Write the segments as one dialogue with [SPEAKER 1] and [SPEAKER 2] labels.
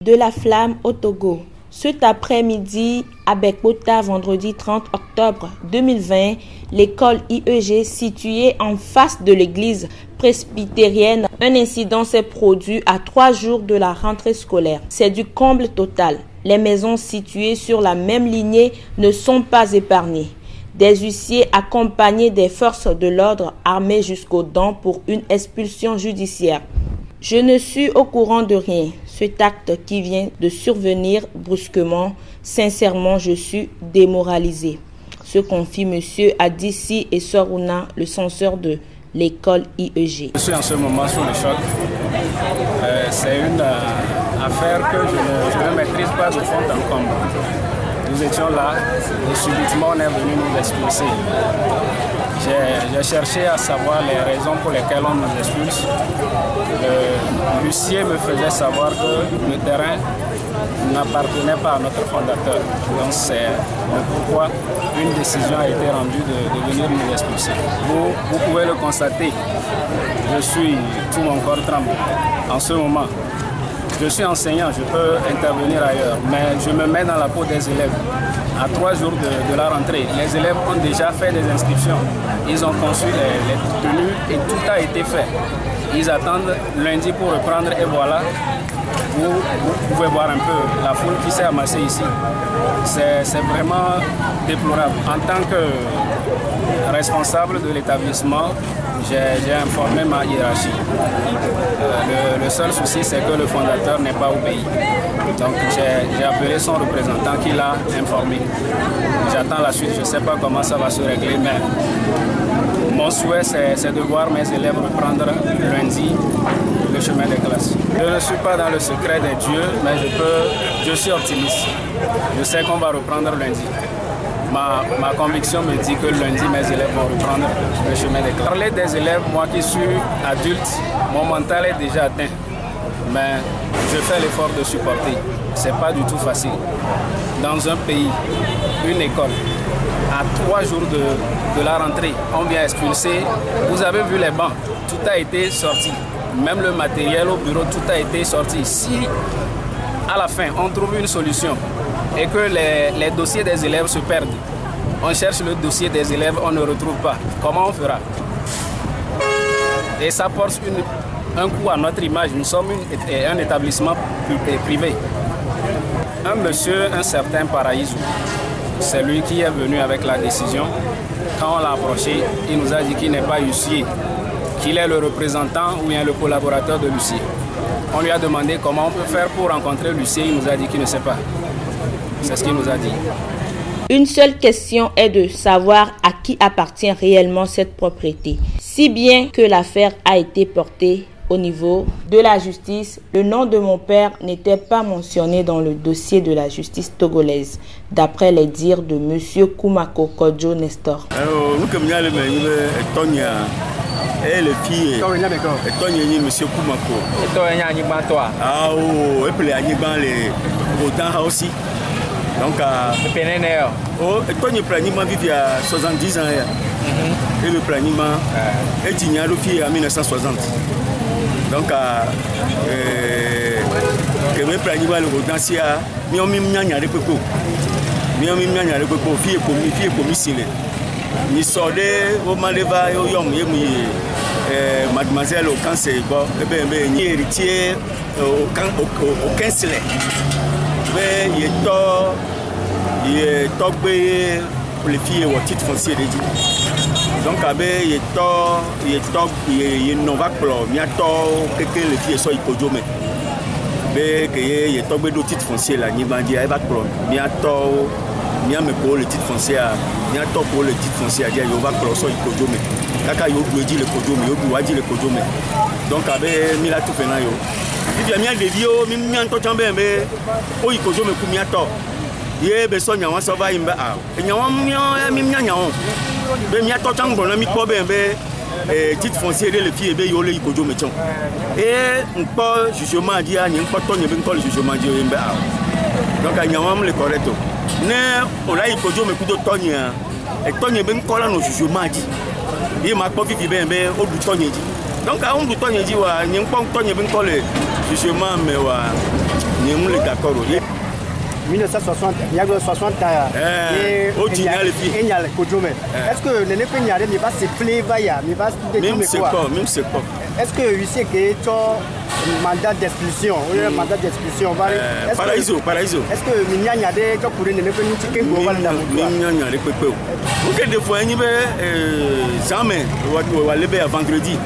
[SPEAKER 1] De la flamme au Togo. Cet après-midi, à Bekpota, vendredi 30 octobre 2020, l'école IEG située en face de l'église presbytérienne, un incident s'est produit à 3 jours de la rentrée scolaire. C'est du comble total. Les maisons situées sur la même lignée ne sont pas épargnées. Des huissiers accompagnés des forces de l'ordre armés jusqu'aux dents pour une expulsion judiciaire. Je ne suis au courant de rien. Cet acte qui vient de survenir brusquement, sincèrement, je suis démoralisé. Se confie M. Adissi et Soruna, le censeur de l'école IEG.
[SPEAKER 2] Je suis en ce moment sous le choc. C'est une affaire que je ne maîtrise pas de fond en comble. Nous étions là et subitement on est venu nous expulser. J'ai cherché à savoir les raisons pour lesquelles on nous expulse. L'huissier me faisait savoir que le terrain n'appartenait pas à notre fondateur. Donc c'est pourquoi une décision a été rendue de venir nous expulser. Vous pouvez le constater, tout mon corps tremble en ce moment. Je suis enseignant, je peux intervenir ailleurs, mais je me mets dans la peau des élèves. À 3 jours de la rentrée, les élèves ont déjà fait des inscriptions. Ils ont conçu les tenues et tout a été fait. Ils attendent lundi pour reprendre et voilà, vous pouvez voir un peu la foule qui s'est amassée ici. C'est vraiment déplorable. En tant que responsable de l'établissement, j'ai informé ma hiérarchie. Le seul souci, c'est que le fondateur n'est pas au pays. Donc j'ai appelé son représentant qui l'a informé. J'attends la suite, je ne sais pas comment ça va se régler, mais mon souhait, c'est de voir mes élèves reprendre lundi le chemin des classes. Je ne suis pas dans le secret des dieux, mais je suis optimiste. Je sais qu'on va reprendre lundi. Ma conviction me dit que lundi, mes élèves vont reprendre le chemin des classes. Parler des élèves, moi qui suis adulte, mon mental est déjà atteint. Mais je fais l'effort de supporter. Ce n'est pas du tout facile. Dans un pays, une école, à 3 jours de la rentrée, on vient expulser. Vous avez vu les bancs, tout a été sorti. Même le matériel au bureau, tout a été sorti. Si à la fin, on trouve une solution et que les dossiers des élèves se perdent, on cherche le dossier des élèves, on ne retrouve pas. Comment on fera? Et ça porte un coup à notre image. Nous sommes un établissement privé. Un monsieur, un certain Paraïso, c'est lui qui est venu avec la décision. Quand on l'a approché, il nous a dit qu'il n'est pas huissier, qu'il est le représentant ou bien le collaborateur de l'huissier. On lui a demandé comment on peut faire pour rencontrer l'huissier, il nous a dit qu'il ne sait pas. C'est ce qu'il nous a dit.
[SPEAKER 1] Une seule question est de savoir à qui appartient réellement cette propriété. Si bien que l'affaire a été portée au niveau de la justice, le nom de mon père n'était pas mentionné dans le dossier de la justice togolaise, d'après les dires de M. Koumako Kodjo Nestor.
[SPEAKER 3] Et les filles, et toi, monsieur Koumako. Et toi, il y a ah, oh, et puis il y a les Rodan aussi. Donc, oh, et toi, il y a 70 ans. Et le planning, et il y a le fille en 1960. Donc, le planning, le Rodan, c'est à ni sordé au Maleva au Yom mademoiselle au cancer ni héritier au cancer mais il est tombé pour les filles au titre foncier donc il est nova plo que les filles soient icodjome mais que il est tombé au titre foncier là ni bandi va plo miame pour le titre foncier a top pour le titre foncier a dit il va closer il kodome kaka yo dit le kodome yo doit dire le kodome donc avec mila tout fena yo il y a mia de bio mi anto chambe be o il kodome ku mia to ye be so nyawa so va imba a nyawa mi nyawa be mia to chango na mi ko be titre foncier de le pied be yo le kodome chon et npo jugement dia ni npo to ni be nko le jugement dia imba a donc nyawa le correcto ne on a eu que me couteau tonia et tonia ben cola no jugement dit il m'a pas vivi ben au bout tonia dit donc à un bout tonia dit wa ni pon tonia ben colle jugement mais wa nous les d'accord.
[SPEAKER 4] 1960, il y a 60 est-ce que le Népéniade ne va se plaire, ne va se
[SPEAKER 3] même c'est pas.
[SPEAKER 4] Est-ce que vous savez que tu as un mandat d'expulsion? Mandat d'expulsion.
[SPEAKER 3] Paraíso.
[SPEAKER 4] Est-ce que vous avez un des gens pour ne pas nous tirer pour voir la moto?
[SPEAKER 3] Des fois, jamais, on va lever à vendredi.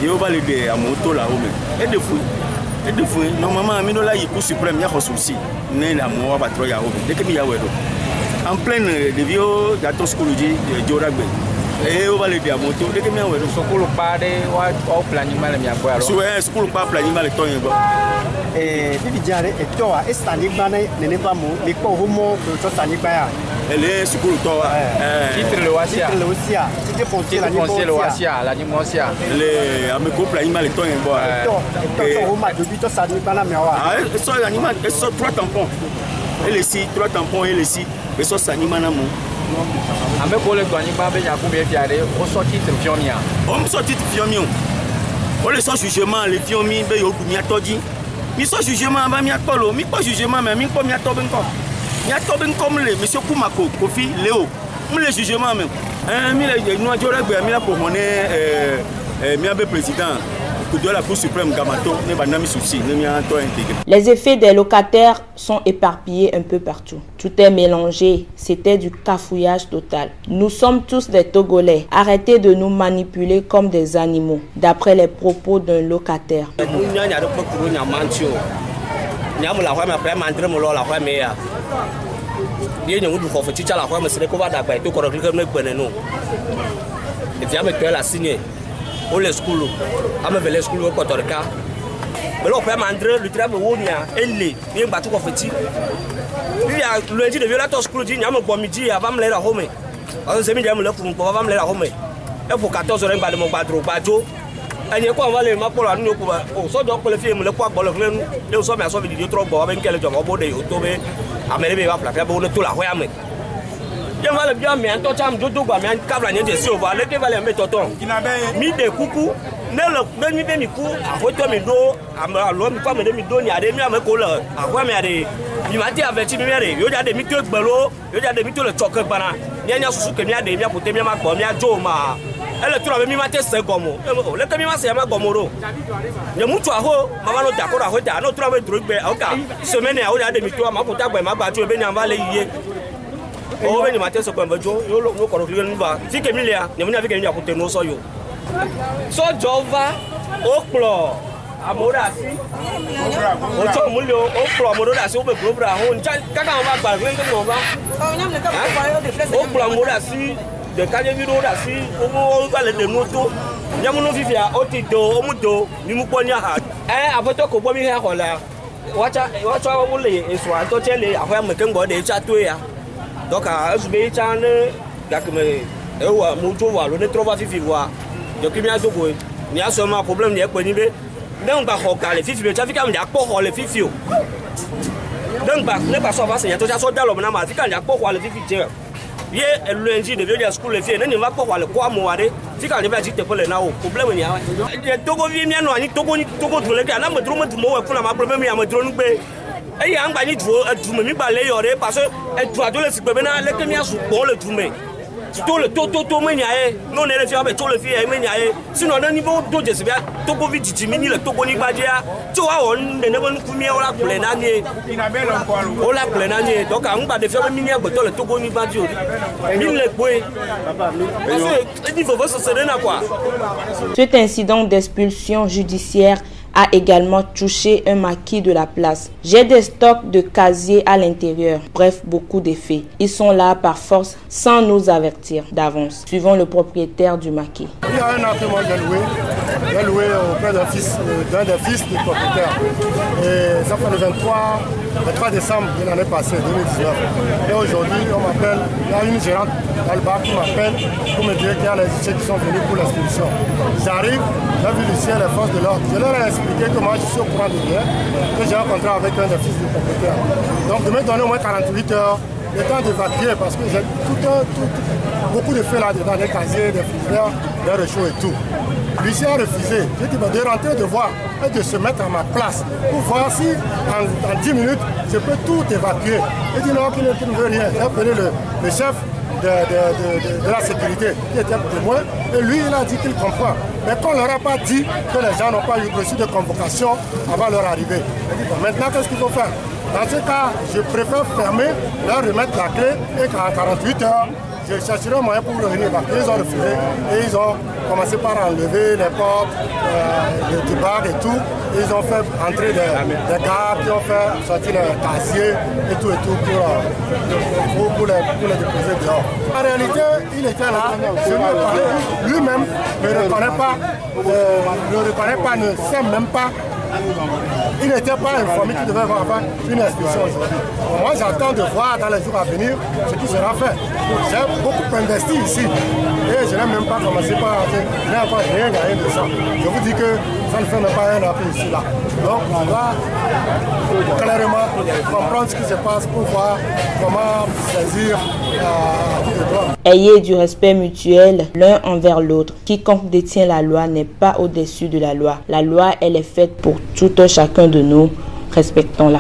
[SPEAKER 3] Et on va lever à moto là-haut. Et des fois, normalement, Aminola, il court suprême, il y a un souci. En pleine de vieux gâteaux scolaires de Joragbe. Et on va lever à moto. Dès que je suis
[SPEAKER 5] school pas de planning mal mi agora.
[SPEAKER 3] School pas planning mal ton yego.
[SPEAKER 4] Bibi diare et toi est tani bana ne pas mo mais ko homo to tani ba.
[SPEAKER 3] Elle est school to.
[SPEAKER 4] Titre le wasia. Titre foncier la
[SPEAKER 5] nimosia.
[SPEAKER 3] Les ameko planning mal ton yego.
[SPEAKER 4] To homa de bito tani bana mi wa.
[SPEAKER 3] Ça animal, ça 3 tampons. Et les 3 tampons et les 6. Mais ça animal na mo.
[SPEAKER 5] Ame ko le gbani ba be yakun be fiare o so titre fiomia.
[SPEAKER 3] On so titre fiomia. On le so jugement le fiomi be yo mi atoji. Mi so jugement ba mi atolo, mi pas jugement mais mi ko mi atobe nko. Mi atobe nko mle monsieur Kumako Kofi Léo. Mle jugement même. Mi le no Joragbe mi la ko honé mi abe président.
[SPEAKER 1] Les effets des locataires sont éparpillés un peu partout. Tout est mélangé. C'était du cafouillage total. Nous sommes tous des Togolais. Arrêtez de nous manipuler comme des animaux, d'après les propos d'un locataire.
[SPEAKER 6] Au les schools, à me veiller school au Cotorca. Mais là, on peut mandrer le travail où il y a elle, il y a un bateau confetti. Il y a le lundi de violateur school, il y a un bon midi avant me l'air à home. Alors, c'est mis le pour avant me l'air à home. Et pour 14 heures, il mon bateau. Et il y a quoi, on va les mains pour la nuit. Au sort pour les filles, le poids pour le clan, et au sommet à sauver du trop bon avec quel job au bout de Otobé, à Mélébé va faire pour tout la Royame. Je vais bien, mais un temps, je dois me câble à Niente Silva, le qui va les mettre au temps. Mi de coucou, ne le demi de mi-coup, à votre mi-do, à l'homme, pas me demi-do, il y a des miens à me coller, à quoi me aller. Il m'a dit avec Timéré, il y a des mythes de Bello, il y a des mythes de chocolat banana, il y a sous que il y a des miens pour te mettre ma pomme, il y a Joma. Elle trouve mi maté c'est comme le camion c'est ma gomoro. Il mucho aho, maman no d'accord à hote, no trouve truc be, OK. Semaine à il y a des mythes à ma pota ba ma battu be nyamba le yé. Oh, ben matin c'est comme jo, yo no ko ro ni ba. Fi ke milia, ni mo na fi ke ni akote no so yo. So Jova, oklo, amorasi. O to mo le oklo amorasi o be globra ho, kaka on va ba gbe ko ba. Oklo amorasi de kaje video da si o va le de moto. Nyamu no fifia o ti do o mu do ni mu ko nya ha. Aboto ko bo mi he ho la. Wacha wo le eso an to chele ahwa me ke ngo de cha to ya. Donc, je vais aller à la moto, je trouve fifi voir. Donc, il y a il y a seulement un problème, il y a pas de problème. Donc, les fifi, il y a pas de fifi. Donc, ne pas savoir si il y a tout ça dans le monde, il y a pas de fifi. Il y a le lundi de venir à l'école, il n'y a pas de quoi mourir. Si quand il va dire que le problème, il y a Togo vient, il y a Togo, il y a un problème, il y a un problème. Et il y a un bagage de me balayer parce que tu dois le faire maintenant les camions sont pour le tourner. Tout le tout maniaé non les filles avec tout le filles maniaé sinon le niveau de je bien Togo vite dimini le Togo ni badia tu vois on ne va nous coumer on la pleine année donc on va de faire mini à le Togo ni badia mille le boy il faut se serrer là quoi.
[SPEAKER 1] Cet incident d'expulsion judiciaire a également touché un maquis de la place. J'ai des stocks de casiers à l'intérieur. Bref, beaucoup d'effets. Ils sont là par force sans nous avertir d'avance, suivant le propriétaire du maquis.
[SPEAKER 7] Il y a un an que moi j'ai loué auprès d'un des fils du propriétaire. Et ça fait le 23 décembre de l'année passée, 2019. Et aujourd'hui, on m'appelle, il y a une gérante dans le bar qui m'appelle pour me dire qu'il y a les huissiers qui sont venus pour l'expulsion. J'arrive, j'ai vu l'huissier et les forces de l'ordre. Je leur ai expliqué que moi je suis au courant de rien, que j'ai un contrat avec un des fils du propriétaire. Donc de me donner au moins 48 heures, le temps d'évacuer parce que j'ai beaucoup de faits là-dedans, des casiers, des frigidaires, des réchauds et tout. Lucien a refusé. J'ai dit de rentrer, de voir et de se mettre à ma place pour voir si en 10 minutes je peux tout évacuer. Il dit non, qu'il ne veut rien. J'ai appelé le chef de la sécurité qui était témoin et lui il a dit qu'il comprend. Mais qu'on ne leur a pas dit que les gens n'ont pas eu reçu de convocation avant leur arrivée. Il dit bon, maintenant qu'est-ce qu'il faut faire? Dans ce cas, je préfère fermer, leur remettre la clé et qu'en 48 heures, je chercherai un moyen pour le venir évacuer. Ils ont refusé et ils ont commencé par enlever les portes, les bagues et tout. Et ils ont fait entrer des gars qui ont fait sortir les casiers et tout pour les déposer dehors. En réalité, il était là, je lui ai parlé, lui-même ne reconnaît pas, ne sait même pas. Il n'était pas informé qu'il devait avoir une expulsion aujourd'hui. Moi, j'attends de voir dans les jours à venir ce qui sera fait. J'ai beaucoup investi ici et je n'ai même pas commencé par... Je n'ai encore rien gagné de ça. Je vous dis que ça ne fait même pas un appel ici là. Donc on va clairement comprendre ce qui se passe pour voir comment saisir le droit.
[SPEAKER 1] Ayez du respect mutuel l'un envers l'autre. Quiconque détient la loi n'est pas au-dessus de la loi. La loi, elle est faite pour tout un chacun de nous. Respectons-la.